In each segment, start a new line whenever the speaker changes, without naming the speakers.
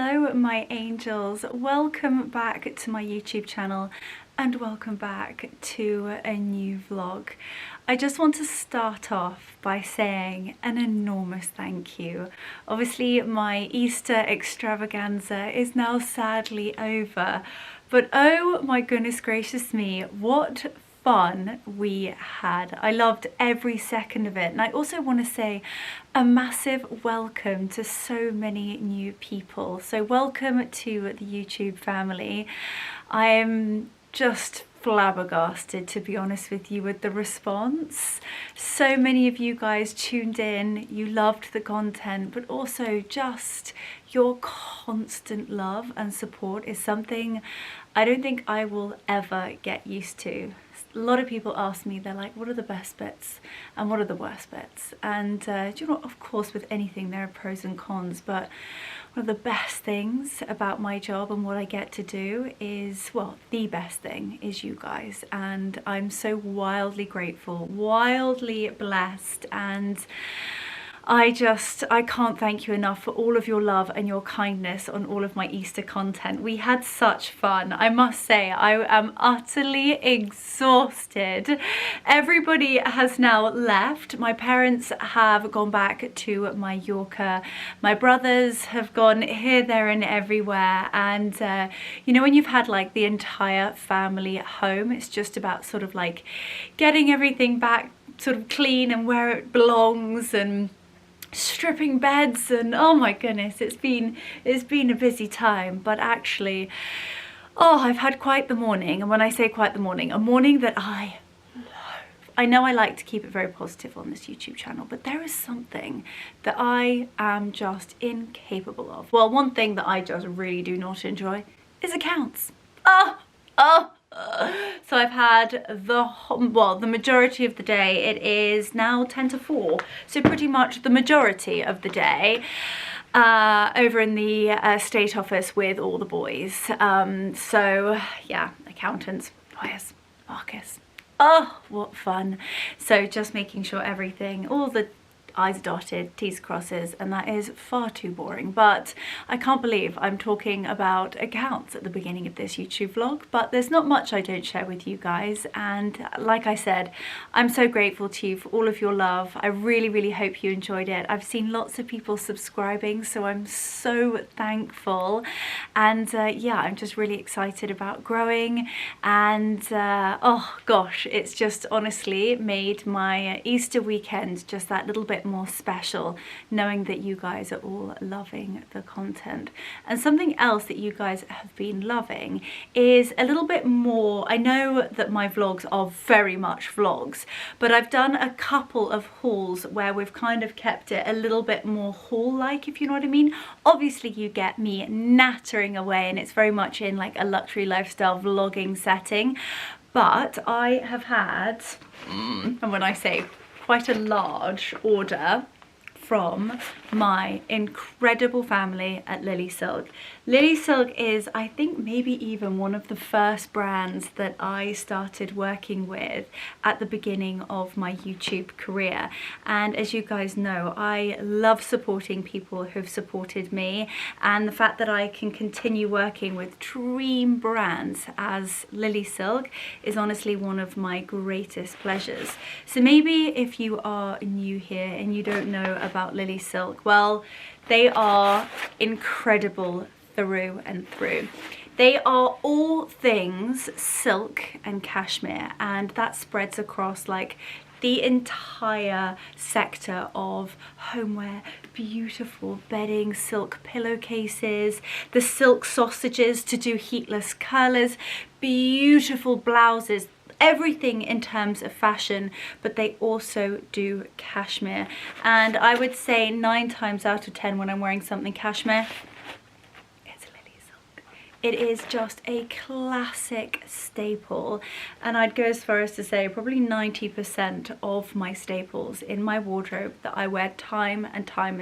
Hello my angels, welcome back to my YouTube channel and welcome back to a new vlog. I just want to start off by saying an enormous thank you. Obviously my Easter extravaganza is now sadly over, but oh my goodness gracious me, what fun we had. I loved every second of it, and I also want to say a massive welcome to so many new people. So welcome to the YouTube family. I am just flabbergasted, to be honest with you, with the response. So many of you guys tuned in, you loved the content, but also just your constant love and support is something I don't think I will ever get used to. A lot of people ask me, they're like, what are the best bits and what are the worst bits? And you know, of course with anything there are pros and cons, but one of the best things about my job and what I get to do is, well, the best thing is you guys, and I'm so wildly grateful, wildly blessed, and I can't thank you enough for all of your love and your kindness on all of my Easter content. We had such fun. I must say, I am utterly exhausted. Everybody has now left. My parents have gone back to Mallorca. My brothers have gone here, there and everywhere. And you know, when you've had like the entire family at home, it's just about sort of like getting everything back sort of clean and where it belongs, and stripping beds, and oh my goodness, it's been a busy time. But actually, oh, I've had quite the morning. And when I say quite the morning, a morning that I love. I know I like to keep it very positive on this YouTube channel, but there is something that I am just incapable of. Well, one thing that I just really do not enjoy is accounts. So I've had the majority of the day. It is now 10 to 4, so pretty much the majority of the day over in the state office with all the boys. So yeah, accountants, lawyers, Marcus. Oh, what fun. So just making sure everything, all the I's dotted, T's crosses, and that is far too boring. But I can't believe I'm talking about accounts at the beginning of this YouTube vlog, but there's not much I don't share with you guys. And like I said, I'm so grateful to you for all of your love. I really hope you enjoyed it. I've seen lots of people subscribing, so I'm so thankful. And yeah, I'm just really excited about growing. And oh gosh, it's just honestly made my Easter weekend just that little bit more special, knowing that you guys are all loving the content. And something else that you guys have been loving is a little bit more. I know that my vlogs are very much vlogs, but I've done a couple of hauls where we've kind of kept it a little bit more haul-like, if you know what I mean. Obviously you get me nattering away and it's very much in like a luxury lifestyle vlogging setting, but I have had, and when I say quite a large order from my incredible family at LilySilk. LilySilk is, I think, maybe even one of the first brands that I started working with at the beginning of my YouTube career. And as you guys know, I love supporting people who've supported me, and the fact that I can continue working with dream brands as LilySilk is honestly one of my greatest pleasures. So maybe if you are new here and you don't know about LilySilk, well, they are incredible through and through. They are all things silk and cashmere, and that spreads across like the entire sector of homeware, beautiful bedding, silk pillowcases, the silk sausages to do heatless curlers, beautiful blouses, everything in terms of fashion, but they also do cashmere. And I would say 9 times out of 10 when I'm wearing something cashmere, it's LilySilk. It is just a classic staple, and I'd go as far as to say probably 90% of my staples in my wardrobe that I wear time and time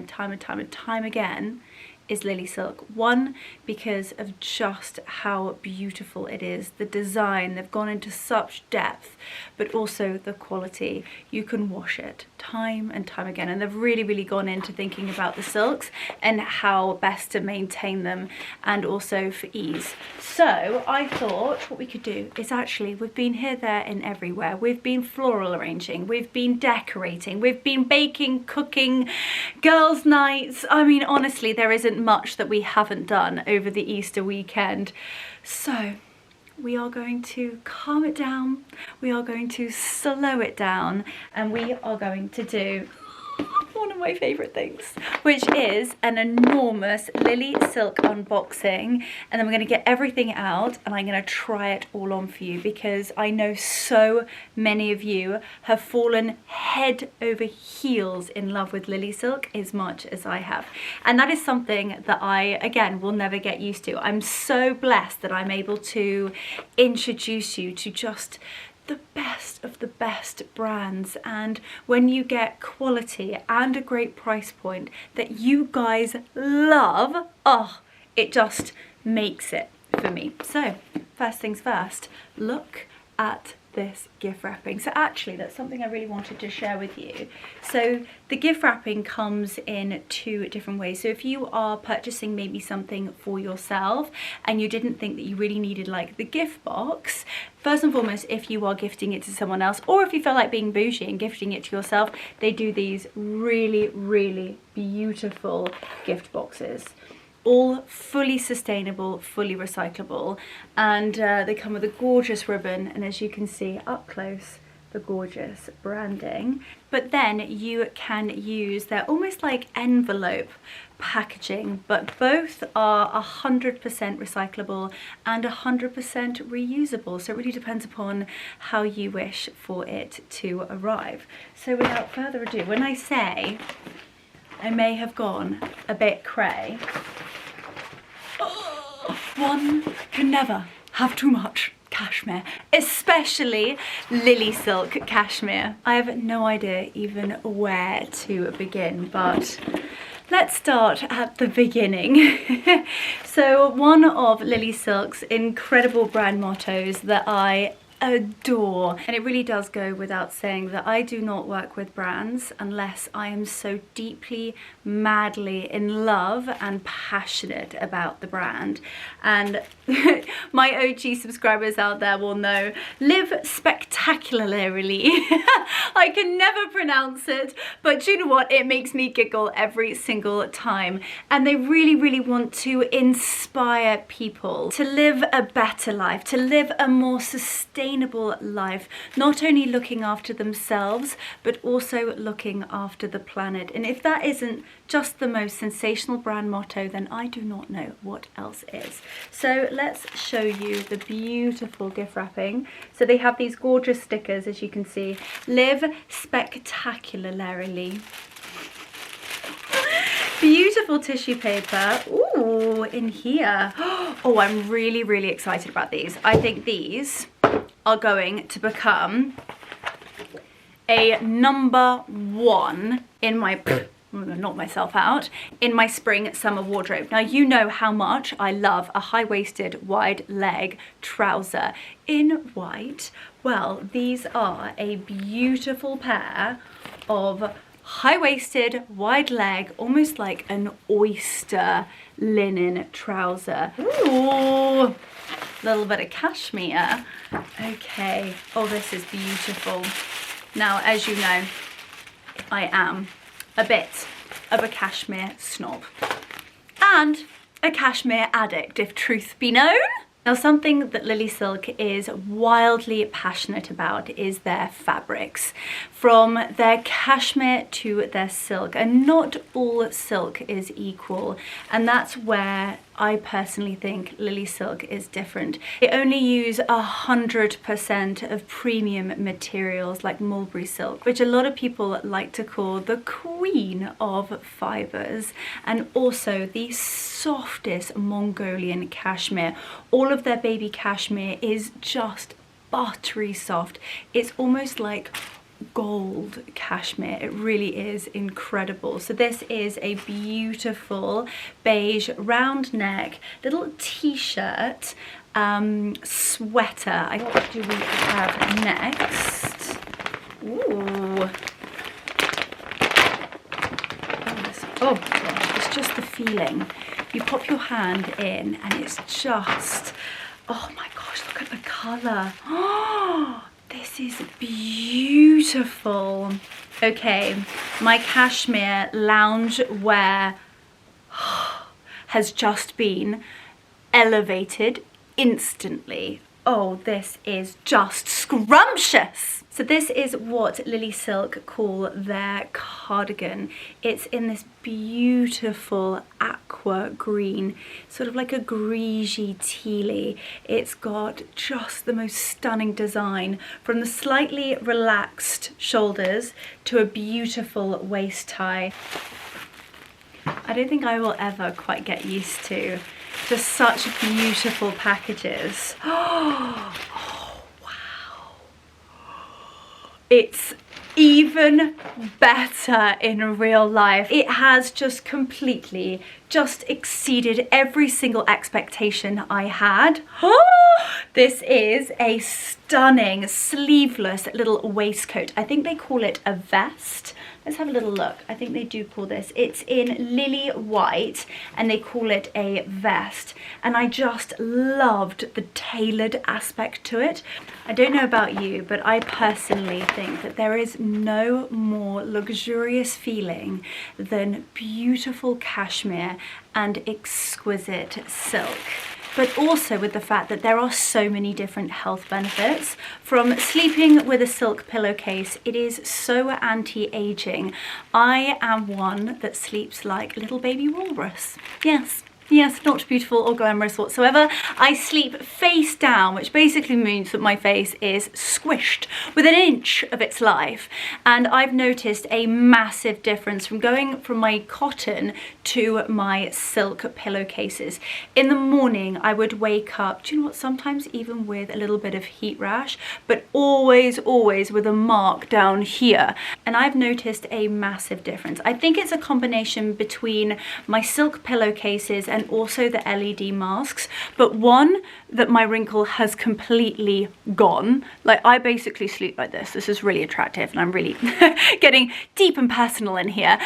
again is LilySilk. One, because of just how beautiful it is, the design, they've gone into such depth, but also the quality. You can wash it time and time again, and they've really gone into thinking about the silks and how best to maintain them, and also for ease. So I thought what we could do is actually, we've been here, there and everywhere. We've been floral arranging, we've been decorating, we've been baking, cooking, girls' nights. I mean, honestly, there isn't much that we haven't done over the Easter weekend. So we are going to calm it down, we are going to slow it down, and we are going to do one of my favourite things, which is an enormous LilySilk unboxing. And then we're going to get everything out and I'm going to try it all on for you, because I know so many of you have fallen head over heels in love with LilySilk as much as I have. And that is something that I, again, will never get used to. I'm so blessed that I'm able to introduce you to just the best of the best brands, and when you get quality and a great price point that you guys love, oh, it just makes it for me. So first things first, look at this gift wrapping. So actually, that's something I really wanted to share with you. So the gift wrapping comes in two different ways. So if you are purchasing maybe something for yourself and you didn't think that you really needed like the gift box, first and foremost, if you are gifting it to someone else, or if you feel like being bougie and gifting it to yourself, they do these really beautiful gift boxes. All fully sustainable, fully recyclable, and they come with a gorgeous ribbon, and as you can see up close, the gorgeous branding. But then you can use, they're almost like envelope packaging, but both are 100% recyclable and 100% reusable. So it really depends upon how you wish for it to arrive. So without further ado, when I say I may have gone a bit cray, one can never have too much cashmere, especially LilySilk cashmere. I have no idea even where to begin, but let's start at the beginning. So one of LilySilk's incredible brand mottos that I adore, and it really does go without saying that I do not work with brands unless I am so deeply, madly in love and passionate about the brand. And my OG subscribers out there will know, live spectacularly. I can never pronounce it, but you know what, it makes me giggle every single time. And they really want to inspire people to live a better life, to live a more sustainable life, not only looking after themselves but also looking after the planet. And if that isn't just the most sensational brand motto, then I do not know what else is. So let's show you the beautiful gift wrapping. So they have these gorgeous stickers, as you can see, live spectacularly. Beautiful tissue paper. Ooh, in here. Oh, I'm really excited about these. I think these are going to become a #1 in my, not myself out, in my spring summer wardrobe. Now, you know how much I love a high-waisted wide leg trouser in white. Well, these are a beautiful pair of high-waisted wide leg, almost like an oyster linen trouser. Ooh, little bit of cashmere. Okay, oh, this is beautiful. Now, as you know, I am a bit of a cashmere snob and a cashmere addict, if truth be known. Now, something that LilySilk is wildly passionate about is their fabrics, from their cashmere to their silk, and not all silk is equal, and that's where I personally think LilySilk is different. They only use 100% of premium materials like mulberry silk, which a lot of people like to call the queen of fibers, and also the softest Mongolian cashmere. All of their baby cashmere is just buttery soft. It's almost like gold cashmere. It really is incredible. So this is a beautiful beige round neck little t-shirt sweater. What do we have next? Ooh. Oh gosh, it's just the feeling. You pop your hand in and it's just, oh my gosh, look at the colour. Oh, this is beautiful. Okay, my cashmere lounge wear has just been elevated instantly. Oh, this is just scrumptious. So this is what LilySilk call their cardigan. It's in this beautiful aqua green, sort of like a greasy tealy. It's got just the most stunning design, from the slightly relaxed shoulders to a beautiful waist tie. I don't think I will ever quite get used to just such beautiful packages. Oh, wow. It's even better in real life. It has just completely just exceeded every single expectation I had. This is a stunning sleeveless little waistcoat. I think they call it a vest. Let's have a little look. I think they do call this. It's in lily white and they call it a vest. And I just loved the tailored aspect to it. I don't know about you, but I personally think that there is no more luxurious feeling than beautiful cashmere and exquisite silk. But also with the fact that there are so many different health benefits. From sleeping with a silk pillowcase, it is so anti-aging. I am one that sleeps like a little baby walrus. Yes, not beautiful or glamorous whatsoever. I sleep face down, which basically means that my face is squished within an inch of its life. And I've noticed a massive difference from going from my cotton to my silk pillowcases. In the morning, I would wake up, do you know what, sometimes even with a little bit of heat rash, but always with a mark down here. And I've noticed a massive difference. I think it's a combination between my silk pillowcases and also the LED masks, but one, that my wrinkle has completely gone. Like, I basically sleep like this. This is really attractive, and I'm really getting deep and personal in here,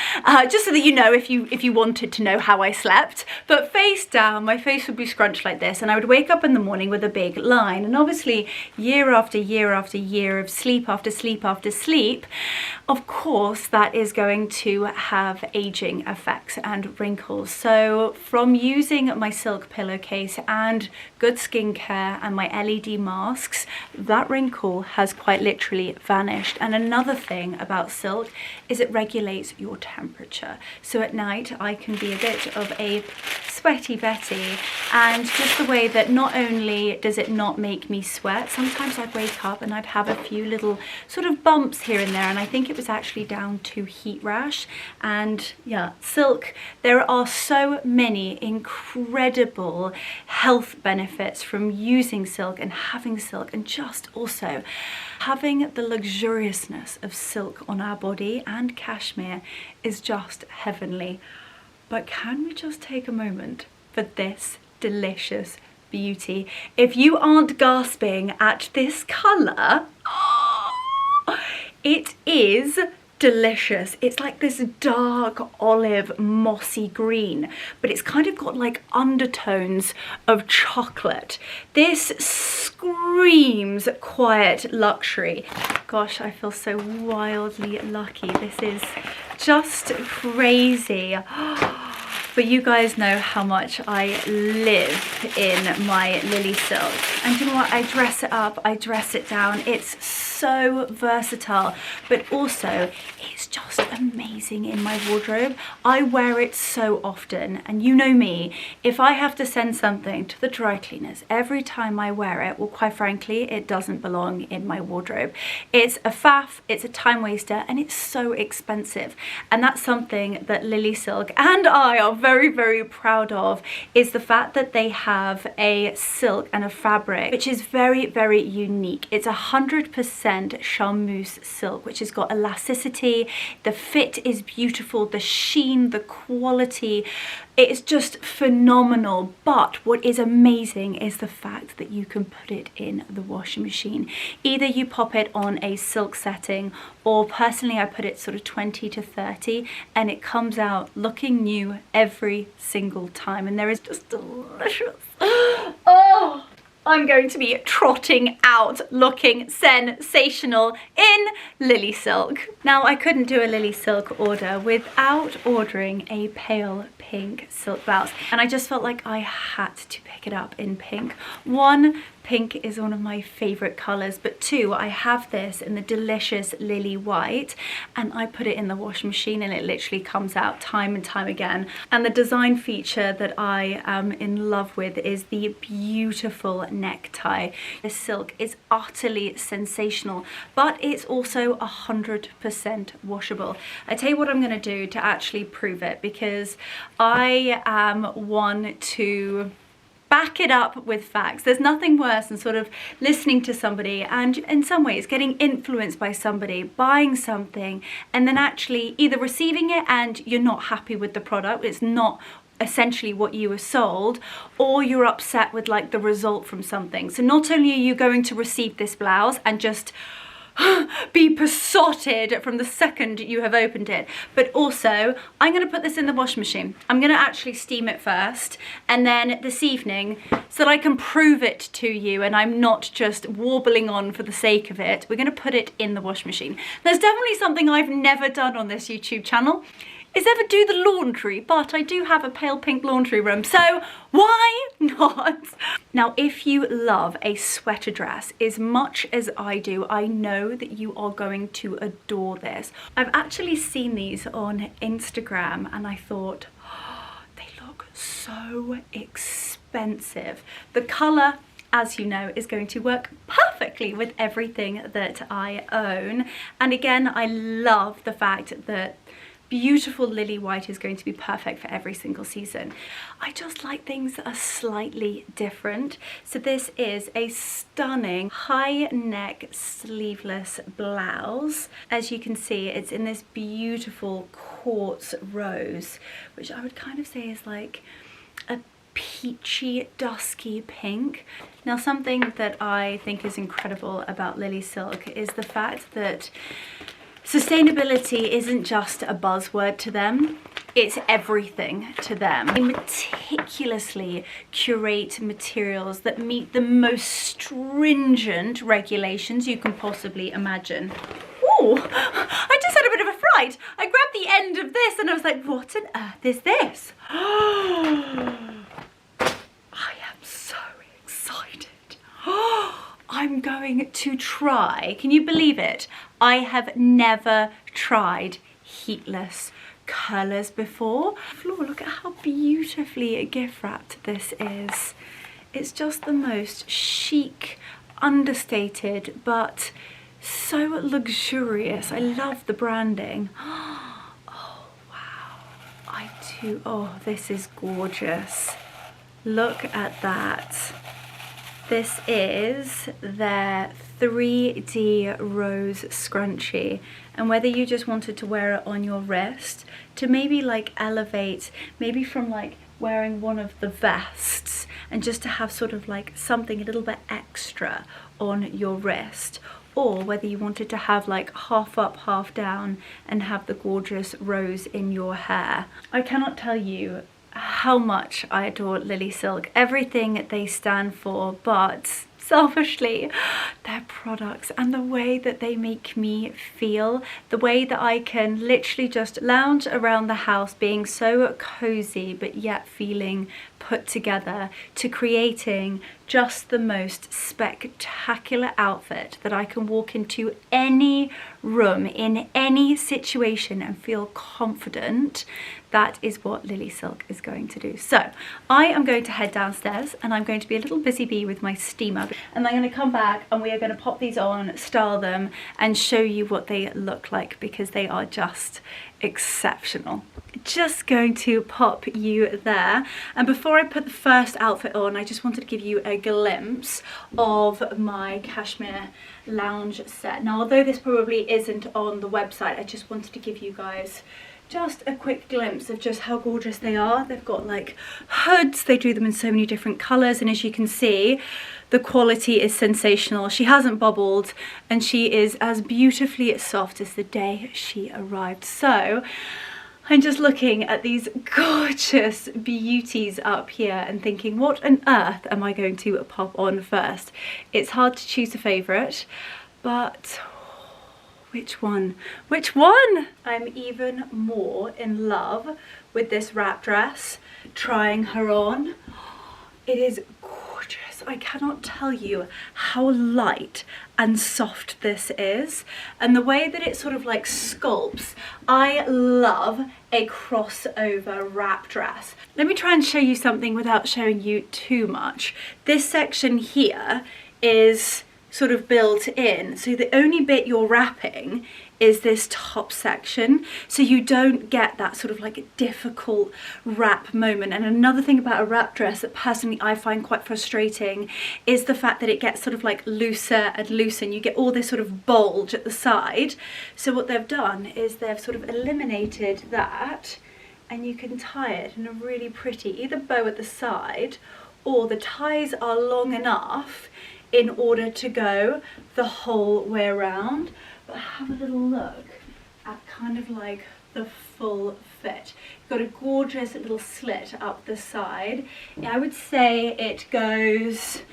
just so that you know, if you wanted to know how I slept. But face down, my face would be scrunched like this, and I would wake up in the morning with a big line. And obviously, year after year after year of sleep after sleep after sleep, of course, that is going to have aging effects and wrinkles. So from using my silk pillowcase and good skincare and my LED masks, that wrinkle has quite literally vanished. And another thing about silk is it regulates your temperature. So at night I can be a bit of a sweaty Betty, and just the way that not only does it not make me sweat, sometimes I'd wake up and I'd have a few little sort of bumps here and there, and I think it was actually down to heat rash. And yeah, silk, there are so many incredible health benefits from using silk and having silk, and just also having the luxuriousness of silk on our body and cashmere is just heavenly. But can we just take a moment for this delicious beauty? If you aren't gasping at this colour, it is delicious. It's like this dark olive mossy green, but it's kind of got like undertones of chocolate. This screams quiet luxury. Gosh, I feel so wildly lucky. This is just crazy. But you guys know how much I live in my LilySilk. And you know what? I dress it up, I dress it down. It's so versatile, but also it's just amazing in my wardrobe. I wear it so often, and you know me, if I have to send something to the dry cleaners every time I wear it, well, quite frankly, it doesn't belong in my wardrobe. It's a faff, it's a time waster, and it's so expensive. And that's something that LilySilk and I are very, very proud of, is the fact that they have a silk and a fabric which is very, very unique. It's 100% charmeuse silk, which has got elasticity. The fit is beautiful, the sheen, the quality, it's just phenomenal. But what is amazing is the fact that you can put it in the washing machine. Either you pop it on a silk setting, or personally I put it sort of 20 to 30, and it comes out looking new every single time, and there is just delicious. Oh, I'm going to be trotting out looking sensational in LilySilk. Now, I couldn't do a LilySilk order without ordering a pale pink silk blouse, and I just felt like I had to pick it up in pink. One, pink is one of my favorite colors, but two, I have this in the delicious lily white, and I put it in the washing machine and it literally comes out time and time again. And the design feature that I am in love with is the beautiful necktie. The silk is utterly sensational, but it's also 100% washable. I tell you what I'm going to do to actually prove it, because I am one to back it up with facts. There's nothing worse than sort of listening to somebody and in some ways getting influenced by somebody, buying something, and then actually either receiving it and you're not happy with the product, it's not essentially what you were sold, or you're upset with like the result from something. So not only are you going to receive this blouse and just be besotted from the second you have opened it, but also I'm going to put this in the washing machine. I'm going to actually steam it first, and then this evening, so that I can prove it to you and I'm not just warbling on for the sake of it, we're going to put it in the washing machine. There's definitely something I've never done on this YouTube channel, is ever do the laundry, but I do have a pale pink laundry room, so why not? Now, if you love a sweater dress as much as I do, I know that you are going to adore this. I've actually seen these on Instagram and I thought, oh, they look so expensive. The colour, as you know, is going to work perfectly with everything that I own. And again, I love the fact that beautiful lily white is going to be perfect for every single season. I just like things that are slightly different. So this is a stunning high neck sleeveless blouse. As you can see, it's in this beautiful quartz rose, which I would kind of say is like a peachy dusky pink. Now, something that I think is incredible about LilySilk is the fact that sustainability isn't just a buzzword to them, it's everything to them. They meticulously curate materials that meet the most stringent regulations you can possibly imagine. Ooh, I just had a bit of a fright. I grabbed the end of this and I was like, what on earth is this? I am so excited. I'm going to try, can you believe it? I have never tried heatless colours before. Floor, look at how beautifully gift wrapped this is. It's just the most chic, understated, but so luxurious. I love the branding. Oh, wow. I do. Oh, this is gorgeous. Look at that. This is their 3D rose scrunchie, and whether you just wanted to wear it on your wrist to maybe like elevate, maybe from like wearing one of the vests and just to have sort of like something a little bit extra on your wrist, or whether you wanted to have like half up, half down and have the gorgeous rose in your hair. I cannot tell you how much I adore LilySilk, everything they stand for, but selfishly, their products and the way that they make me feel, the way that I can literally just lounge around the house being so cozy but yet feeling put together, to creating just the most spectacular outfit that I can walk into any room in any situation and feel confident. That is what LilySilk is going to do. So I am going to head downstairs and I'm going to be a little busy bee with my steamer, and I'm going to come back and we are going to pop these on, style them and show you what they look like, because they are just exceptional. Just going to pop you there. And before I put the first outfit on, I just wanted to give you a glimpse of my cashmere lounge set. Now, although this probably isn't on the website, I just wanted to give you guys just a quick glimpse of just how gorgeous they are. They've got like hoods, they do them in so many different colours, and as you can see, the quality is sensational. She hasn't bubbled and she is as beautifully soft as the day she arrived. So I'm just looking at these gorgeous beauties up here and thinking, what on earth am I going to pop on first? It's hard to choose a favourite, but which one? Which one? I'm even more in love with this wrap dress, trying her on. It is gorgeous. I cannot tell you how light and soft this is, and the way that it sort of like sculpts. I love a crossover wrap dress. Let me try and show you something without showing you too much. This section here is sort of built in, so the only bit you're wrapping is this top section, so you don't get that sort of like difficult wrap moment. And another thing about a wrap dress that personally I find quite frustrating is the fact that it gets sort of like looser and looser, and you get all this sort of bulge at the side. So what they've done is they've sort of eliminated that, and you can tie it in a really pretty either bow at the side, or the ties are long enough in order to go the whole way around. But have a little look at kind of like the full fit. You've got a gorgeous little slit up the side. I would say it goes,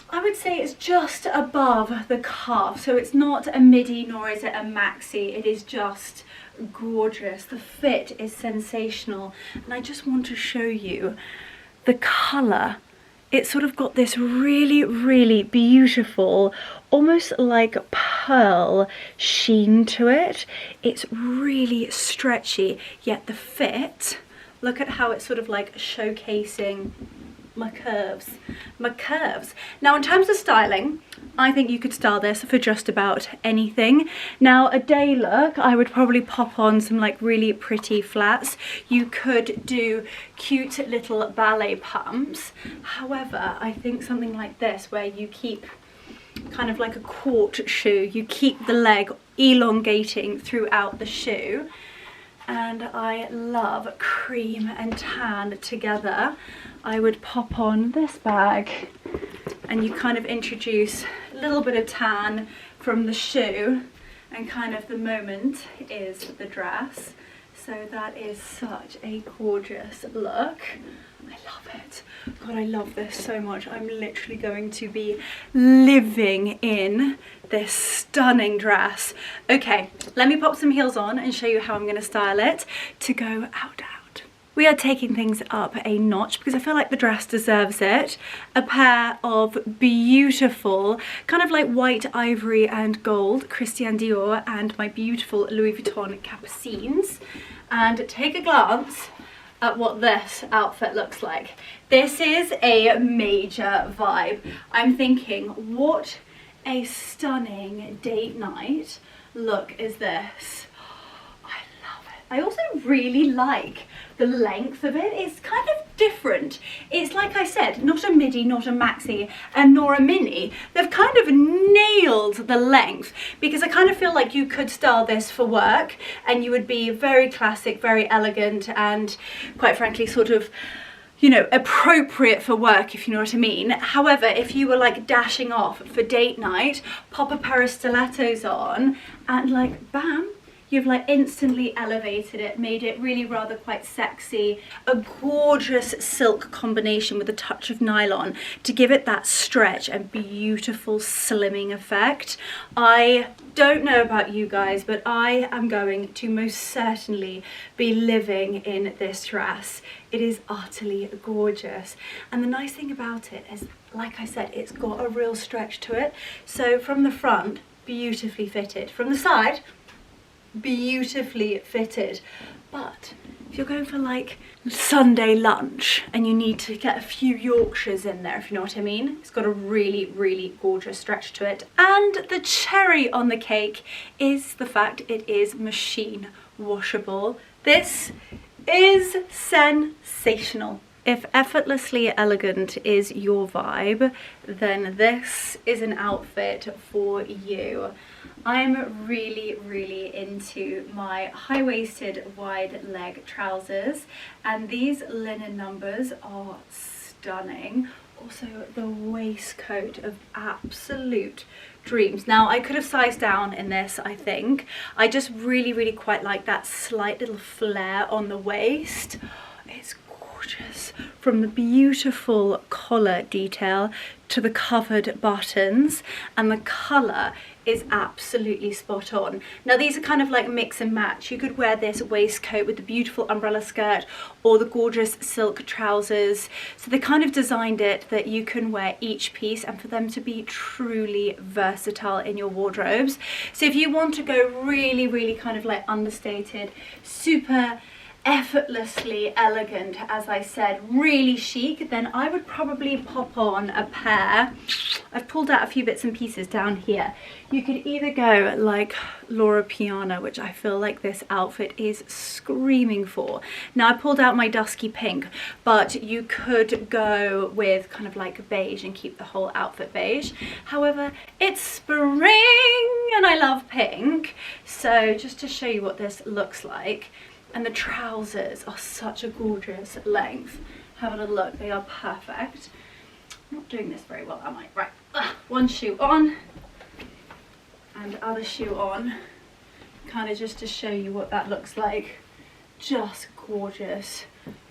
I would say it's just above the calf. So it's not a midi nor is it a maxi. It is just gorgeous. The fit is sensational. And I just want to show you the colour. It's sort of got this really, really beautiful, almost like pearl sheen to it. It's really stretchy, yet the fit, look at how it's sort of like showcasing my curves. Now, in terms of styling, I think you could style this for just about anything. Now, a day look, I would probably pop on some like really pretty flats. You could do cute little ballet pumps. However, I think something like this, where you keep kind of like a court shoe, you keep the leg elongating throughout the shoe. And I love cream and tan together. I would pop on this bag, and you kind of introduce a little bit of tan from the shoe, and kind of the moment is the dress. So that is such a gorgeous look. I love it. God, I love this so much. I'm literally going to be living in this stunning dress. Okay, let me pop some heels on and show you how I'm going to style it to go out. We are taking things up a notch because I feel like the dress deserves it. A pair of beautiful, kind of like white ivory and gold Christian Dior and my beautiful Louis Vuitton capucines. And take a glance at what this outfit looks like. This is a major vibe. I'm thinking, what a stunning date night look is this. I love it. I also really like the length of it. It's kind of different. It's like I said, not a midi, not a maxi, and nor a mini. They've kind of nailed the length, because I kind of feel like you could style this for work and you would be very classic, very elegant, and quite frankly sort of, you know, appropriate for work, if you know what I mean. However, if you were like dashing off for date night, pop a pair of stilettos on and like bam, you've like instantly elevated it, made it really rather quite sexy. A gorgeous silk combination with a touch of nylon to give it that stretch and beautiful slimming effect. I don't know about you guys, but I am going to most certainly be living in this dress. It is utterly gorgeous. And the nice thing about it is, like I said, it's got a real stretch to it. So from the front, beautifully fitted. From the side, beautifully fitted. But if you're going for like Sunday lunch and you need to get a few Yorkshires in there, if you know what I mean, it's got a really, really gorgeous stretch to it. And the cherry on the cake is the fact it is machine washable. This is sensational. If effortlessly elegant is your vibe, then this is an outfit for you. I'm really into my high-waisted wide leg trousers, and these linen numbers are stunning. Also the waistcoat of absolute dreams. Now I could have sized down in this, I think. I just really quite like that slight little flare on the waist. It's gorgeous, from the beautiful collar detail to the covered buttons, and the colour is absolutely spot on. Now these are kind of like mix and match. You could wear this waistcoat with the beautiful umbrella skirt or the gorgeous silk trousers. So they kind of designed it that you can wear each piece and for them to be truly versatile in your wardrobes. So if you want to go really kind of like understated, super effortlessly elegant, as I said, really chic, then I would probably pop on a pair. I've pulled out a few bits and pieces down here. You could either go like Laura Piana, which I feel like this outfit is screaming for. Now I pulled out my dusky pink, but you could go with kind of like beige and keep the whole outfit beige. However, it's spring and I love pink. So just to show you what this looks like. And the trousers are such a gorgeous length. Have a little look, they are perfect. I'm not doing this very well, am I? Right, one shoe on and other shoe on. Kind of just to show you what that looks like. Just gorgeous,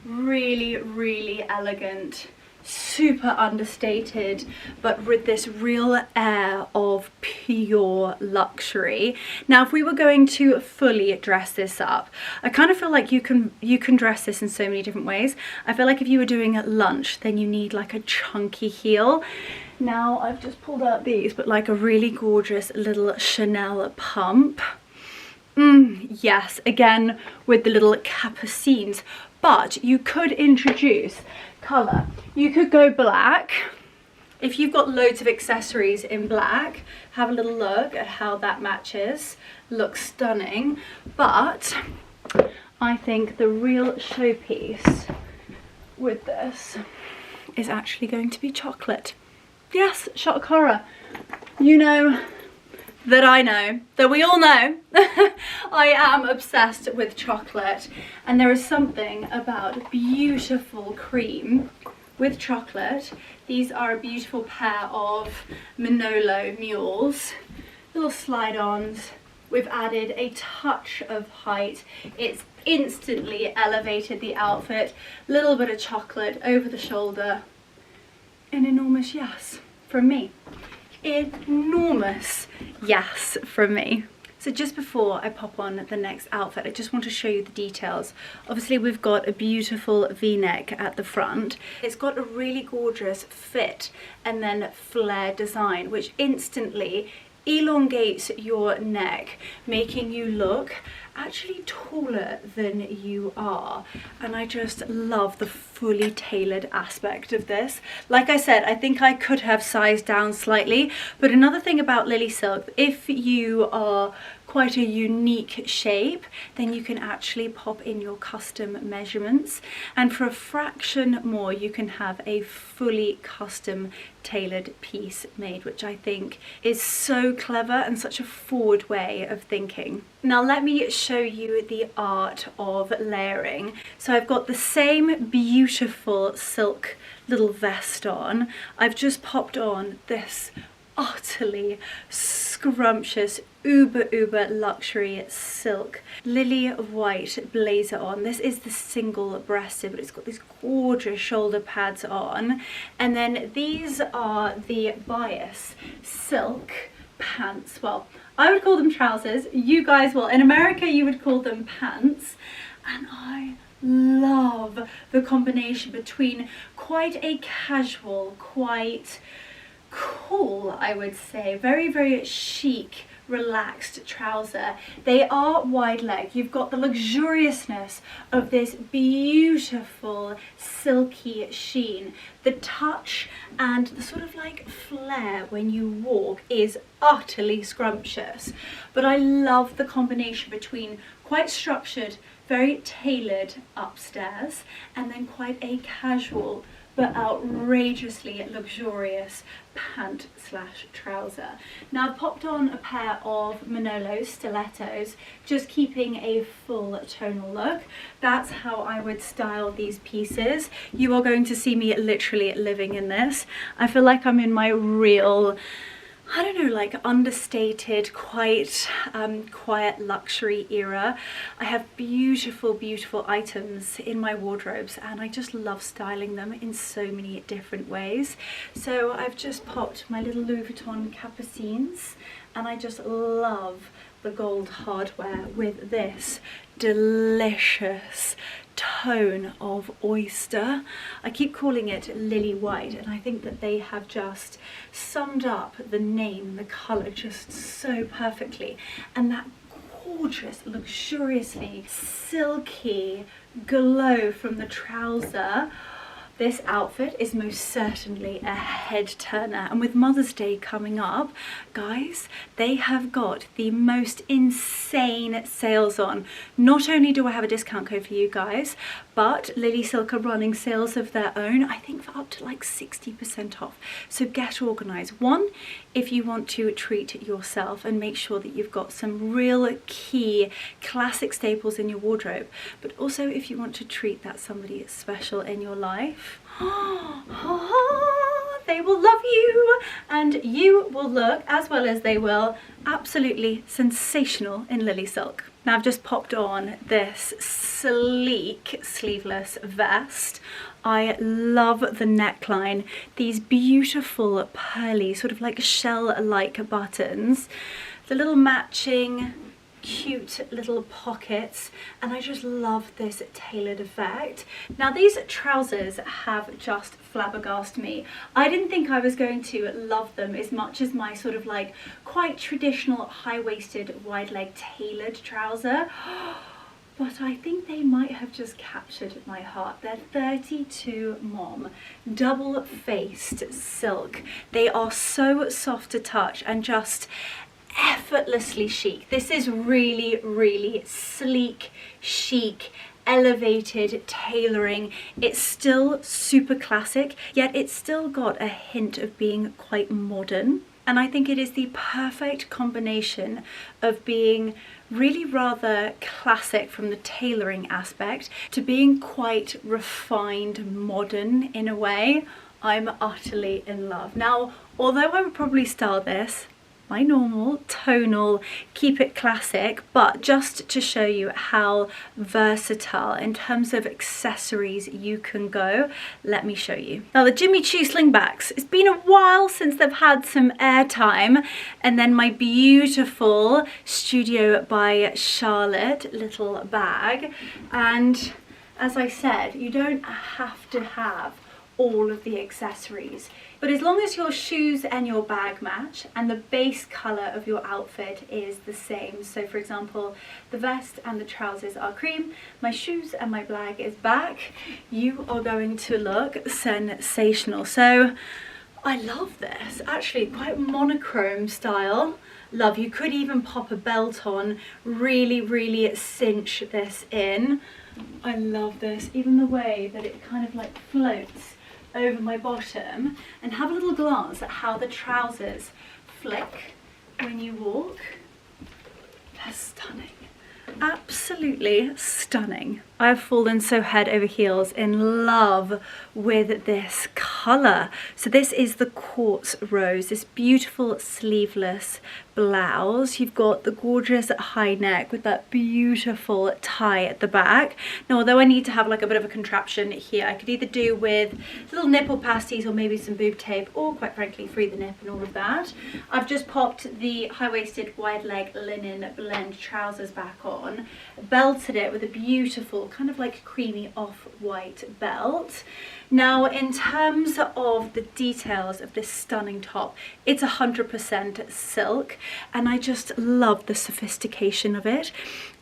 really elegant, super understated, but with this real air of pure luxury. Now if we were going to fully dress this up, I kind of feel like you can dress this in so many different ways. I feel like if you were doing lunch, then you need like a chunky heel. Now I've just pulled out these, but like a really gorgeous little Chanel pump. Yes, again with the little capucines, but you could introduce colour. You could go black. If you've got loads of accessories in black, have a little look at how that matches. Looks stunning. But I think the real showpiece with this is actually going to be chocolate. Yes, shock horror. You know that I know, that we all know, I am obsessed with chocolate, and there is something about beautiful cream with chocolate. These are a beautiful pair of Manolo mules, little slide-ons. We've added a touch of height. It's instantly elevated the outfit. Little bit of chocolate over the shoulder. An enormous yes from me. Enormous yes from me. So just before I pop on the next outfit, I just want to show you the details. Obviously we've got a beautiful v-neck at the front. It's got a really gorgeous fit and then flare design, which instantly elongates your neck, making you look actually taller than you are. And I just love the fully tailored aspect of this. Like I said, I think I could have sized down slightly, but another thing about LilySilk, if you are quite a unique shape, then you can actually pop in your custom measurements, and for a fraction more you can have a fully custom tailored piece made, which I think is so clever and such a forward way of thinking. Now let me show you the art of layering. So I've got the same beautiful silk little vest on. I've just popped on this utterly scrumptious uber luxury silk lily white blazer on. This is the single breasted, but it's got these gorgeous shoulder pads on, and then these are the bias silk pants. Well, I would call them trousers, you guys will, in America you would call them pants, and I love the combination between quite a casual, quite cool, I would say, very chic relaxed trouser. They are wide leg. You've got the luxuriousness of this beautiful silky sheen. The touch and the sort of like flare when you walk is utterly scrumptious. But I love the combination between quite structured, very tailored upstairs, and then quite a casual but outrageously luxurious pant slash trouser. Now I've popped on a pair of Manolo stilettos, just keeping a full tonal look. That's how I would style these pieces. You are going to see me literally living in this. I feel like I'm in my real, I don't know, like understated, quite quiet luxury era. I have beautiful, beautiful items in my wardrobes and I just love styling them in so many different ways. So I've just popped my little Louis Vuitton capucines and I just love the gold hardware with this delicious tone of oyster. I keep calling it lily white and I think that they have just summed up the name, the colour just so perfectly, and that gorgeous, luxuriously silky glow from the trouser. This outfit is most certainly a head turner, and with Mother's Day coming up, guys, they have got the most insane sales on. Not only do I have a discount code for you guys, but LilySilk are running sales of their own, I think for up to like 60% off. So get organised. One, if you want to treat yourself and make sure that you've got some real key classic staples in your wardrobe, but also if you want to treat that somebody special in your life. They will love you and you will look, as well as they will, absolutely sensational in LilySilk. Now I've just popped on this sleek sleeveless vest. I love the neckline, these beautiful pearly sort of like shell-like buttons, the little matching cute little pockets, and I just love this tailored effect. Now these trousers have just flabbergasted me. I didn't think I was going to love them as much as my sort of like quite traditional high-waisted wide leg tailored trouser, but I think they might have just captured my heart. They're 32 mom, double-faced silk. They are so soft to touch and just effortlessly chic. This is really, really sleek, chic, elevated tailoring. It's still super classic, yet it's still got a hint of being quite modern. And I think it is the perfect combination of being really rather classic from the tailoring aspect to being quite refined, modern in a way. I'm utterly in love. Now, although I would probably style this my normal tonal, keep it classic, but just to show you how versatile in terms of accessories you can go, let me show you. Now the Jimmy Choo slingbacks, it's been a while since they've had some airtime, and then my beautiful Studio by Charlotte little bag. And as I said, you don't have to have all of the accessories, but as long as your shoes and your bag match and the base colour of your outfit is the same, so for example the vest and the trousers are cream, my shoes and my bag is black, you are going to look sensational. So I love this, actually quite monochrome style. Love. You could even pop a belt on, really cinch this in. I love this, even the way that it kind of like floats over my bottom. And have a little glance at how the trousers flick when you walk. They're stunning, absolutely stunning. I've fallen so head over heels in love with this colour. So this is the quartz rose, this beautiful sleeveless blouse. You've got the gorgeous high neck with that beautiful tie at the back. Now although I need to have like a bit of a contraption here, I could either do with little nipple pasties or maybe some boob tape, or quite frankly free the nip and all of that. I've just popped the high-waisted wide leg linen blend trousers back on, belted it with a beautiful kind of like creamy off-white belt. Now in terms terms of the details of this stunning top, it's 100% silk, and I just love the sophistication of it.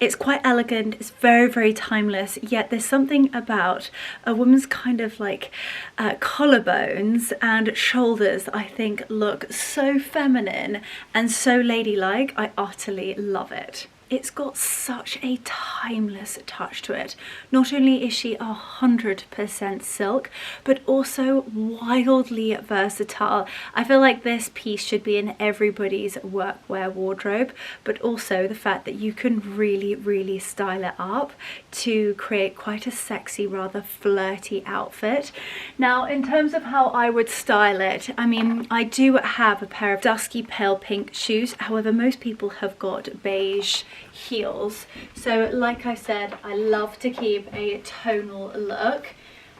It's quite elegant, it's very, very timeless, yet there's something about a woman's kind of like collarbones and shoulders that I think look so feminine and so ladylike. I utterly love it. It's got such a timeless touch to it. Not only is she 100% silk, but also wildly versatile. I feel like this piece should be in everybody's workwear wardrobe, but also the fact that you can really, really style it up to create quite a sexy, rather flirty outfit. Now, in terms of how I would style it, I mean, I do have a pair of dusky pale pink shoes. However, most people have got beige heels, so like I said, I love to keep a tonal look,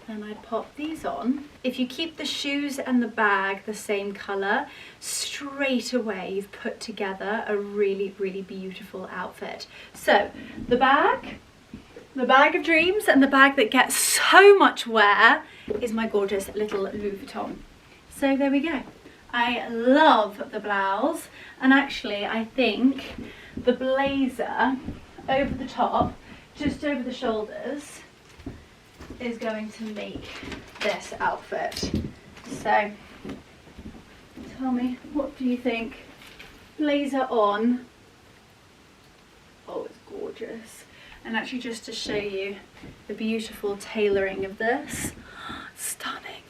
and I pop these on. If you keep the shoes and the bag the same color, straight away you've put together a really, really beautiful outfit. So the bag of dreams and the bag that gets so much wear is my gorgeous little Louis Vuitton. So there we go. I love the blouse, and actually I think the blazer over the top, just over the shoulders, is going to make this outfit. So tell me, what do you think? Blazer on. Oh, it's gorgeous. And actually, just to show you the beautiful tailoring of this, stunning.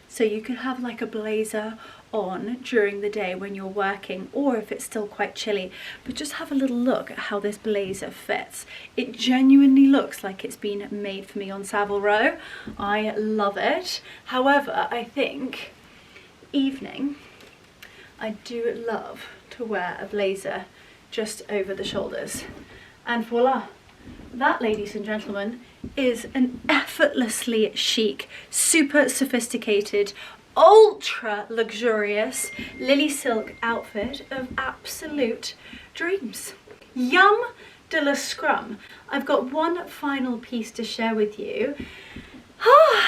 So you could have like a blazer on during the day when you're working, or if it's still quite chilly, but just have a little look at how this blazer fits. It genuinely looks like it's been made for me on Savile Row. I love it. However, I think evening, I do love to wear a blazer just over the shoulders, and voila, that, ladies and gentlemen, is an effortlessly chic, super sophisticated, ultra luxurious LilySilk outfit of absolute dreams. Yum de la scrum. I've got one final piece to share with you.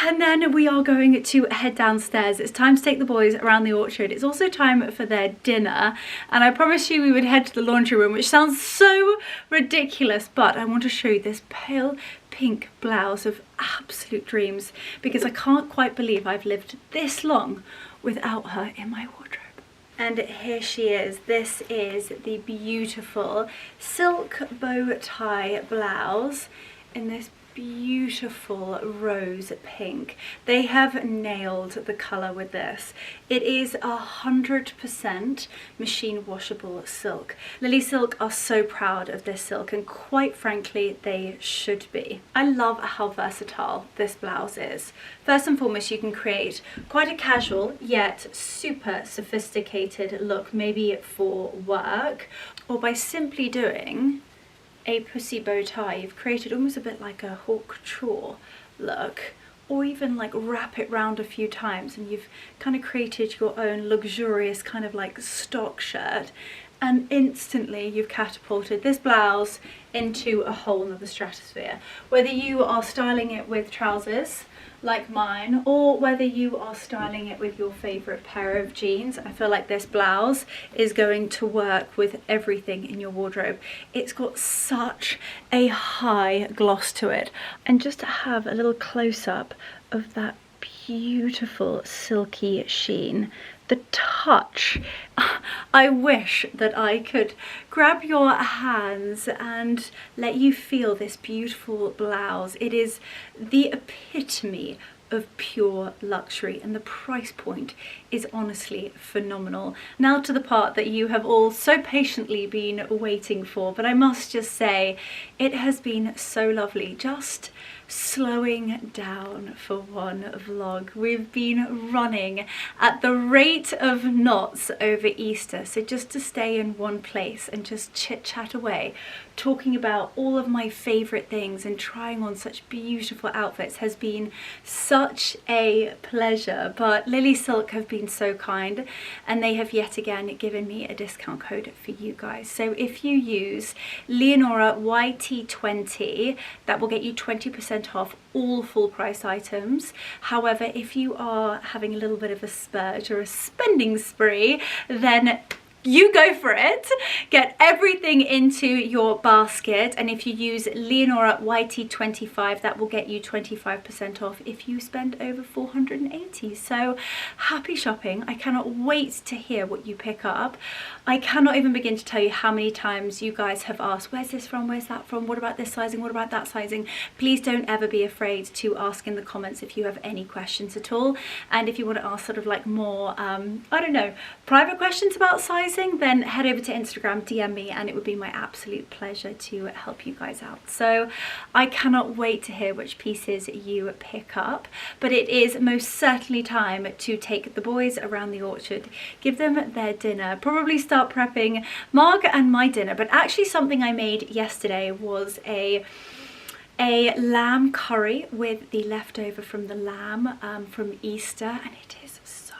And then we are going to head downstairs. It's time to take the boys around the orchard. It's also time for their dinner, and I promised you we would head to the laundry room, which sounds so ridiculous, but I want to show you this pale pink blouse of absolute dreams, because I can't quite believe I've lived this long without her in my wardrobe. And here she is. This is the beautiful silk bow tie blouse in this beautiful rose pink. They have nailed the color with this. It is 100% machine washable silk. LilySilk are so proud of this silk, and quite frankly they should be. I love how versatile this blouse is. First and foremost, you can create quite a casual yet super sophisticated look, maybe for work, or by simply doing a pussy bow tie, you've created almost a bit like a haute couture look, or even like wrap it round a few times and you've kind of created your own luxurious kind of like stock shirt, and instantly you've catapulted this blouse into a whole nother stratosphere. Whether you are styling it with trousers like mine, or whether you are styling it with your favorite pair of jeans, I feel like this blouse is going to work with everything in your wardrobe. It's got such a high gloss to it, and just to have a little close-up of that beautiful silky sheen, the touch. I wish that I could grab your hands and let you feel this beautiful blouse. It is the epitome of pure luxury, and the price point is honestly phenomenal. Now to the part that you have all so patiently been waiting for, but I must just say it has been so lovely just slowing down for one vlog. We've been running at the rate of knots over Easter, so just to stay in one place and just chit chat away talking about all of my favorite things and trying on such beautiful outfits has been such a pleasure. But LilySilk have been so kind, and they have yet again given me a discount code for you guys. So if you use Leonora YT20, that will get you 20% off all full price items. However, if you are having a little bit of a splurge or a spending spree, then you go for it. Get everything into your basket, and if you use Leonora YT25, that will get you 25% off if you spend over 480. So happy shopping. I cannot wait to hear what you pick up. I cannot even begin to tell you how many times you guys have asked, where's this from, where's that from, what about this sizing, what about that sizing. Please don't ever be afraid to ask in the comments if you have any questions at all. And if you want to ask sort of like more I don't know, private questions about sizing, then head over to Instagram, DM me, and it would be my absolute pleasure to help you guys out. So I cannot wait to hear which pieces you pick up, but it is most certainly time to take the boys around the orchard, give them their dinner, probably start prepping Marg and my dinner. But actually something I made yesterday was a lamb curry with the leftover from the lamb from Easter, and it is so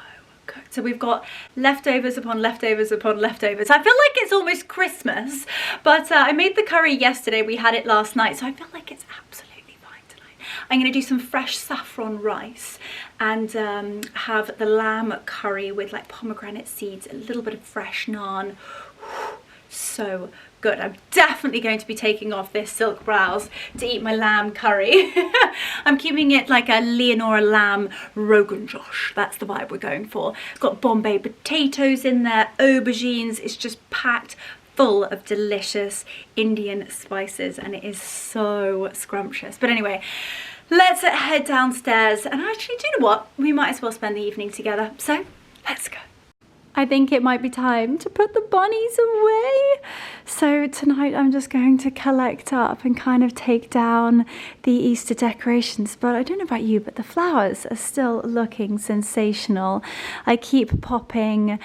good. So we've got leftovers upon leftovers upon leftovers. I feel like it's almost Christmas, but I made the curry yesterday. We had it last night, so I feel like it's absolutely fine tonight. I'm going to do some fresh saffron rice and have the lamb curry with like pomegranate seeds, a little bit of fresh naan. So good. I'm definitely going to be taking off this silk blouse to eat my lamb curry. I'm keeping it like a Leonora lamb Rogan Josh. That's the vibe we're going for. Got Bombay potatoes in there, aubergines. It's just packed full of delicious Indian spices, and it is so scrumptious. But anyway, let's head downstairs, and actually, do you know what? We might as well spend the evening together. So let's go. I think it might be time to put the bunnies away. So tonight I'm just going to collect up and kind of take down the Easter decorations. But I don't know about you, but the flowers are still looking sensational. I keep popping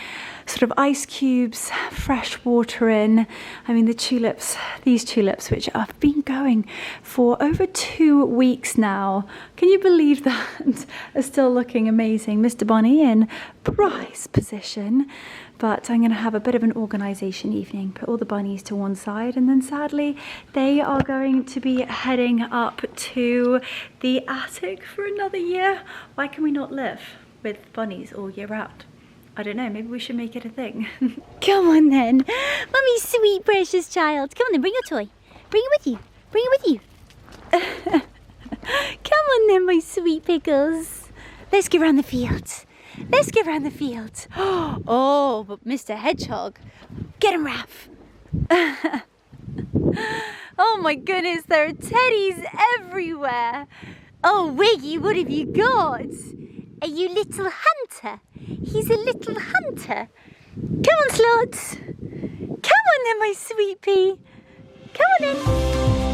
sort of ice cubes, fresh water in. I mean, the tulips, these tulips, which have been going for over 2 weeks now. Can you believe that? Are still looking amazing. Mr. Bunny in prize position. But I'm going to have a bit of an organisation evening, put all the bunnies to one side, and then sadly they are going to be heading up to the attic for another year. Why can we not live with bunnies all year round? I don't know, maybe we should make it a thing.
Come on then, Mummy's sweet precious child. Come on then, bring your toy. Bring it with you. Bring it with you. Come on then, my sweet pickles. Let's get around the fields. Let's get around the field. Oh, but Mr. Hedgehog, get him, Raph. Oh my goodness, there are teddies everywhere. Oh, Wiggy, what have you got? Are you little hunter? He's a little hunter. Come on, Slots. Come on then, my sweet pea. Come on then.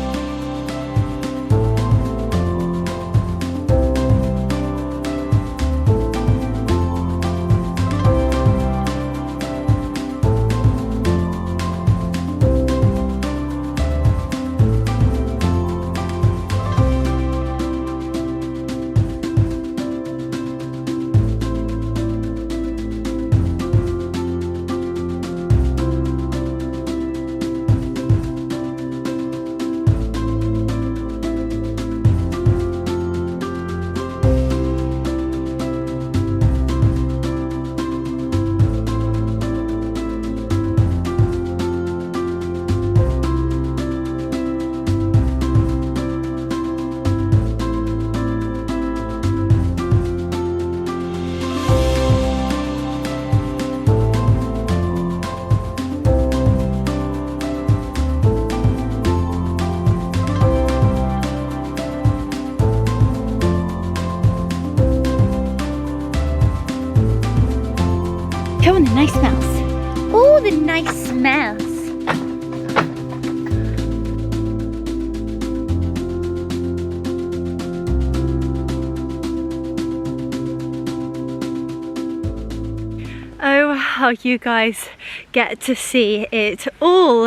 Come on, the nice smells. Oh, the nice smells.
Oh, how you guys get to see it all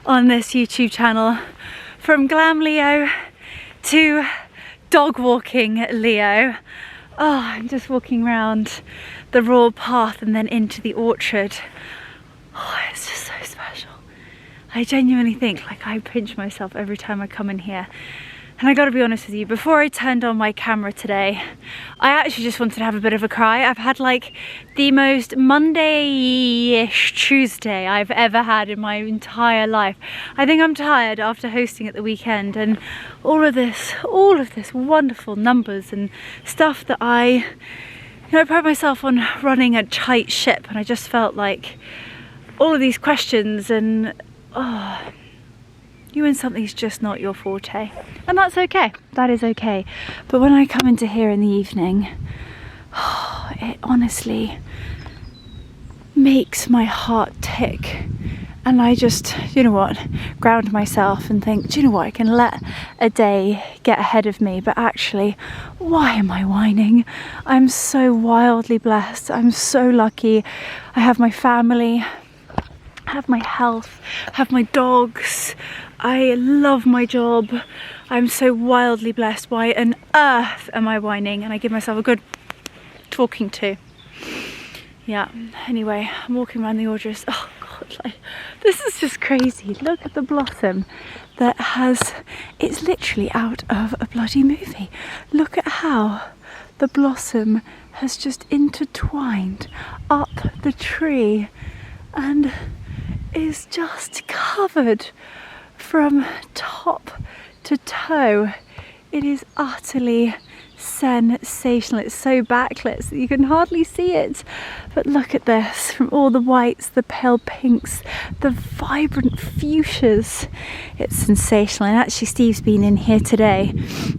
on this YouTube channel, from Glam Leo to dog walking Leo. Oh, I'm just walking around the raw path and then into the orchard. Oh, it's just so special. I genuinely think, like, I pinch myself every time I come in here. And I gotta be honest with you, before I turned on my camera today, I actually just wanted to have a bit of a cry. I've had like the most Monday-ish Tuesday I've ever had in my entire life. I think I'm tired after hosting at the weekend, and all of this wonderful numbers and stuff that I pride myself on running a tight ship, and I just felt like all of these questions and you and something's just not your forte, and that's okay. That is okay. But when I come into here in the evening, it honestly makes my heart tick, and I just, you know what, ground myself and think, do you know what, I can let a day get ahead of me, but actually, why am I whining? I'm so wildly blessed. I'm so lucky. I have my family, I have my health, I have my dogs, I love my job. I'm so wildly blessed. Why on earth am I whining? And I give myself a good talking to. Yeah, anyway, I'm walking around the orchard. Oh God, like, this is just crazy. Look at the blossom that it's literally out of a bloody movie. Look at how the blossom has just intertwined up the tree and is just covered from top to toe. It is utterly sensational. It's so backlit that you can hardly see it, but look at this, from all the whites, the pale pinks, the vibrant fuchsias. It's sensational. And actually Steve's been in here today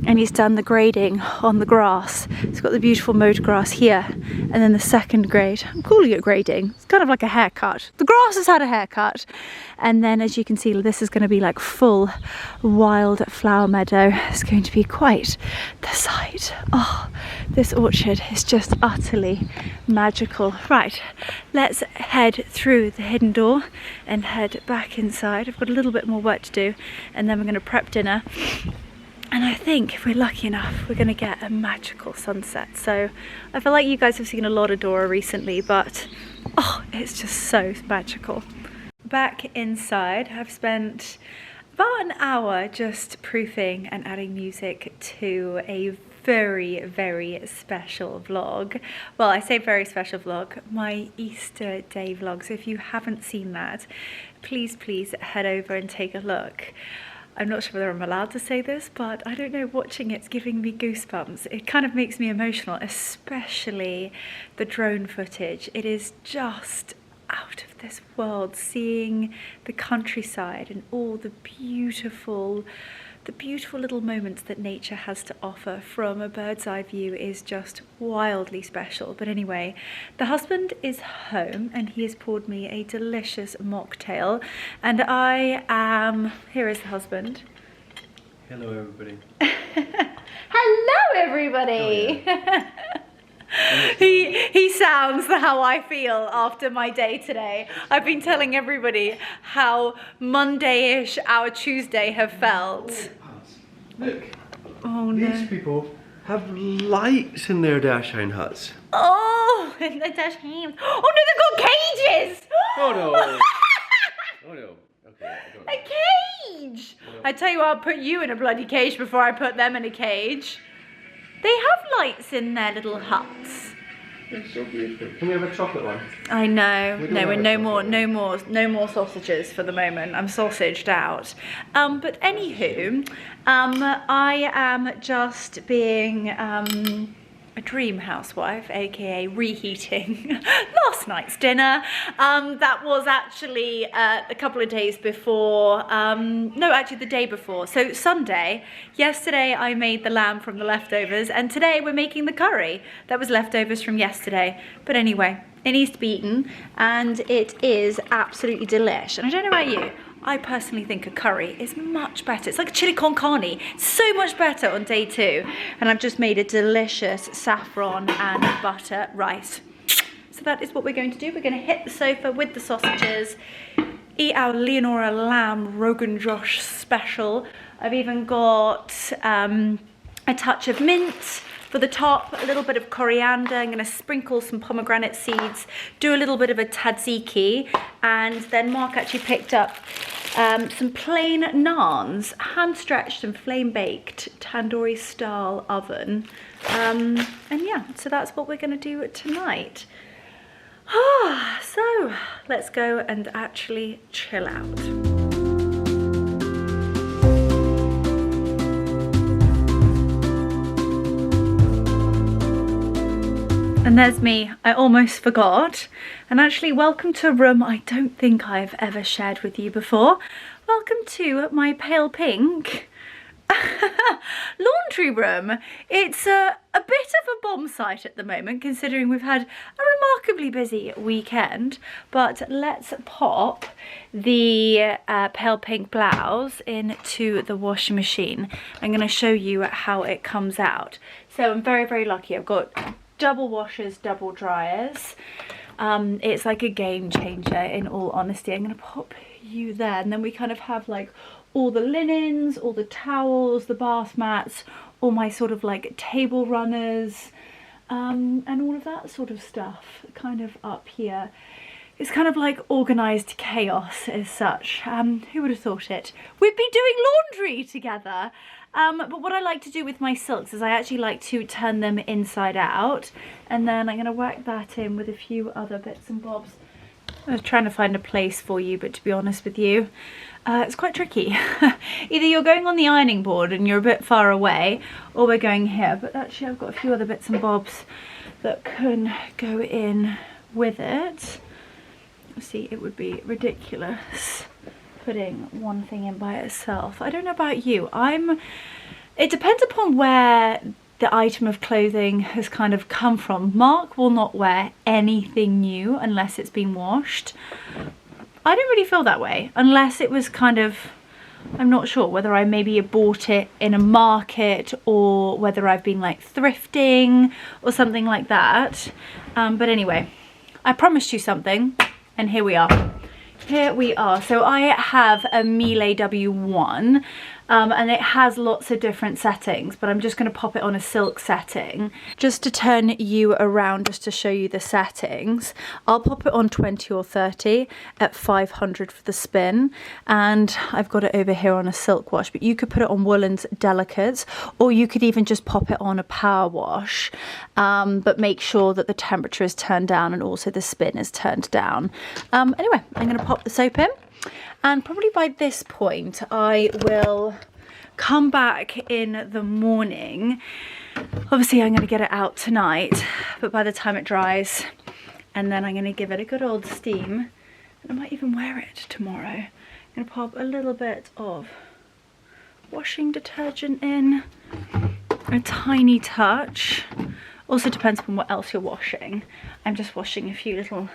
and he's done the grading on the grass. It's got the beautiful mowed grass here, and then the second grade, I'm calling it grading, it's kind of like a haircut. The grass has had a haircut, and then as you can see, this is going to be like full wild flower meadow. It's going to be quite the sight. Oh, this orchard is just utterly magical. Right, let's head through the hidden door and head back inside. I've got a little bit more work to do, and then we're going to prep dinner. And I think if we're lucky enough, we're going to get a magical sunset. So I feel like you guys have seen a lot of Dora recently, but it's just so magical. Back inside, I've spent about an hour just proofing and adding music to a very, very special vlog. Well, I say very special vlog, my Easter day vlog. So if you haven't seen that, please head over and take a look. I'm not sure whether I'm allowed to say this, but I don't know, watching it's giving me goosebumps. It kind of makes me emotional, especially the drone footage. It is just out of this world, seeing the countryside and all the beautiful little moments that nature has to offer from a bird's eye view is just wildly special. But anyway, the husband is home and he has poured me a delicious mocktail, and here is the husband.
Hello everybody.
Hello everybody.
Oh, yeah.
He sounds how I feel after my day today. I've been telling everybody how Monday-ish our Tuesday have felt.
Look,
oh no.
These people have lights in their dashhound huts.
Oh, in the dashhound. Oh no, they've got cages.
Oh no. Oh no. Okay, I don't know.
A cage.
No.
I tell you what, I'll put you in a bloody cage before I put them in a cage. They have lights in their little huts.
They're so beautiful. Can we have a chocolate one?
I know. No more sausages for the moment. I'm sausaged out. But anywho, I am just being a dream housewife, aka reheating last night's dinner. That was actually a couple of days before, no, actually the day before. So Sunday, yesterday I made the lamb from the leftovers, and today we're making the curry that was leftovers from yesterday. But anyway, it needs to be eaten, and it is absolutely delish. And I don't know about you, I personally think a curry is much better. It's like a chili con carne. It's so much better on day 2. And I've just made a delicious saffron and butter rice. So that is what we're going to do. We're going to hit the sofa with the sausages, eat our Leonora lamb Rogan Josh special. I've even got a touch of mint for the top, a little bit of coriander. I'm going to sprinkle some pomegranate seeds, do a little bit of a tzatziki, and then Mark actually picked up some plain naans, hand stretched and flame baked, tandoori style oven. And yeah, so that's what we're going to do tonight. So let's go and actually chill out. And there's me, I almost forgot. And actually, welcome to a room I don't think I've ever shared with you before. Welcome to my pale pink laundry room. It's a bit of a bomb site at the moment, considering we've had a remarkably busy weekend. But let's pop the pale pink blouse into the washing machine. I'm going to show you how it comes out. So I'm very, very lucky. I've got double washers, double dryers. It's like a game changer, in all honesty. I'm going to pop you there, and then we kind of have like all the linens, all the towels, the bath mats, all my sort of like table runners, and all of that sort of stuff kind of up here. It's kind of like organised chaos as such. Who would have thought it? We'd be doing laundry together. But what I like to do with my silks is I actually like to turn them inside out, and then I'm going to whack that in with a few other bits and bobs. I was trying to find a place for you, but to be honest with you, it's quite tricky. Either you're going on the ironing board and you're a bit far away, or we're going here. But actually I've got a few other bits and bobs that can go in with it. See, it would be ridiculous putting one thing in by itself. I don't know about you. It depends upon where the item of clothing has kind of come from. Mark will not wear anything new unless it's been washed. I don't really feel that way unless it was kind of, I'm not sure whether I maybe bought it in a market or whether I've been like thrifting or something like that. But anyway, I promised you something, and here we are. Here we are. So I have a Miele W1, and it has lots of different settings, but I'm just going to pop it on a silk setting just to turn you around, just to show you the settings. I'll pop it on 20 or 30 at 500 for the spin, and I've got it over here on a silk wash, but you could put it on woolens delicates, or you could even just pop it on a power wash, but make sure that the temperature is turned down and also the spin is turned down. Anyway, I'm going to pop the soap in. And probably by this point, I will come back in the morning. Obviously, I'm going to get it out tonight, but by the time it dries, and then I'm going to give it a good old steam, and I might even wear it tomorrow. I'm going to pop a little bit of washing detergent in, a tiny touch. Also depends on what else you're washing. I'm just washing a few little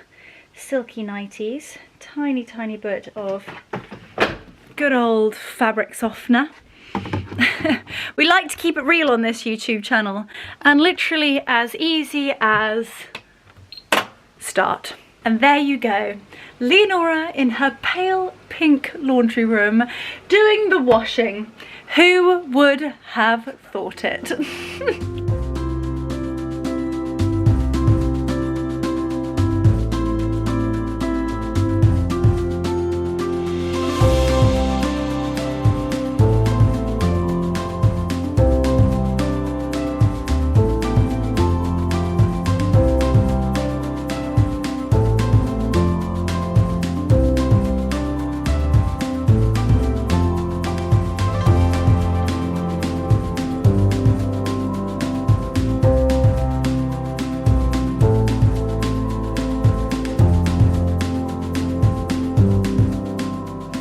silky nighties, tiny bit of good old fabric softener. We like to keep it real on this YouTube channel, and literally as easy as start. And there you go, Leonora in her pale pink laundry room doing the washing. Who would have thought it?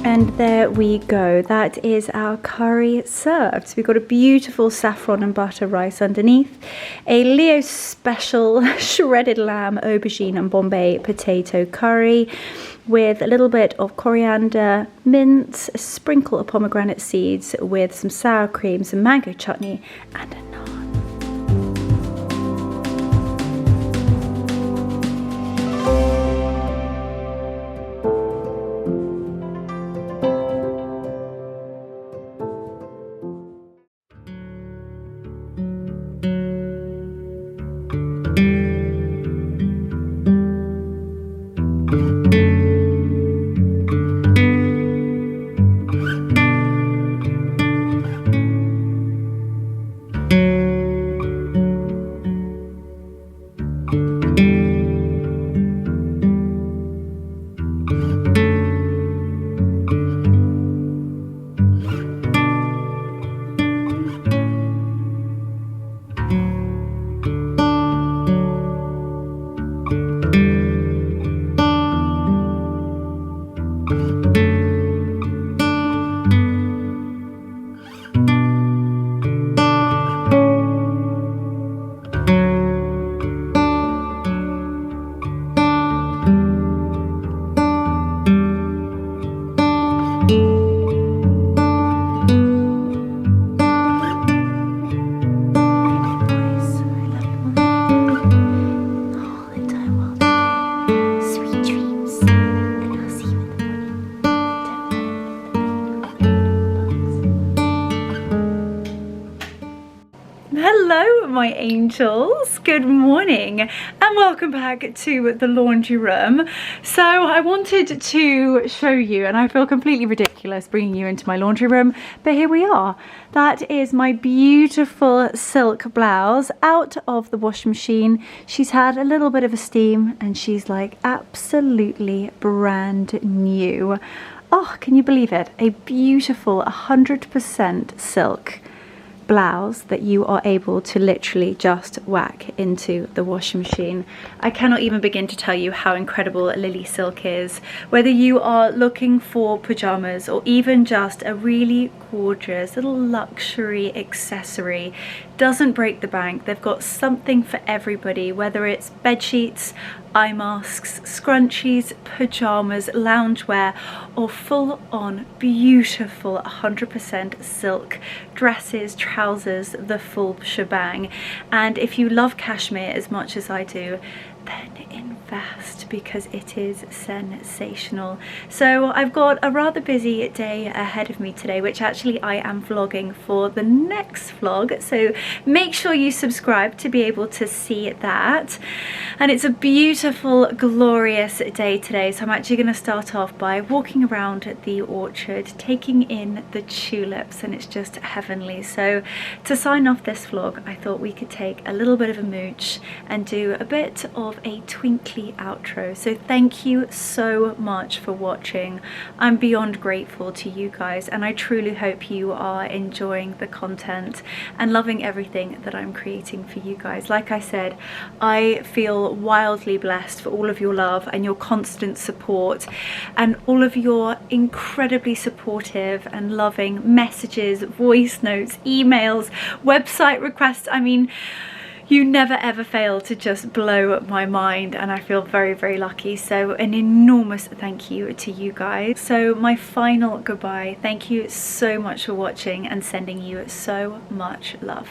And there we go, that is our curry served. So we've got a beautiful saffron and butter rice underneath, a Leo special shredded lamb, aubergine and Bombay potato curry with a little bit of coriander, mint, a sprinkle of pomegranate seeds with some sour cream, some mango chutney and a naan. angels. Good morning and welcome back to the laundry room. So I wanted to show you, and I feel completely ridiculous bringing you into my laundry room, but here we are. That is my beautiful silk blouse out of the washing machine. She's had a little bit of a steam and she's like absolutely brand new. Oh, can you believe it? A beautiful 100% silk blouse that you are able to literally just whack into the washing machine. I cannot even begin to tell you how incredible LilySilk is. Whether you are looking for pajamas or even just a really gorgeous little luxury accessory, doesn't break the bank. They've got something for everybody, whether it's bed sheets, eye masks, scrunchies, pajamas, loungewear, or full-on beautiful 100% silk dresses, trousers, the full shebang. And if you love cashmere as much as I do, then invest, because it is sensational. So I've got a rather busy day ahead of me today, which actually I am vlogging for the next vlog, so make sure you subscribe to be able to see that. And it's a beautiful, glorious day today, so I'm actually going to start off by walking around the orchard, taking in the tulips, and it's just heavenly. So to sign off this vlog, I thought we could take a little bit of a mooch and do a bit of a twinkly outro. So thank you so much for watching. I'm beyond grateful to you guys, and I truly hope you are enjoying the content and loving everything that I'm creating for you guys. Like I said, I feel wildly blessed for all of your love and your constant support and all of your incredibly supportive and loving messages, voice notes, emails, website requests. I mean, you never ever fail to just blow my mind, and I feel very, very lucky. So an enormous thank you to you guys. So my final goodbye. Thank you so much for watching and sending you so much love.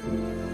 Beautiful.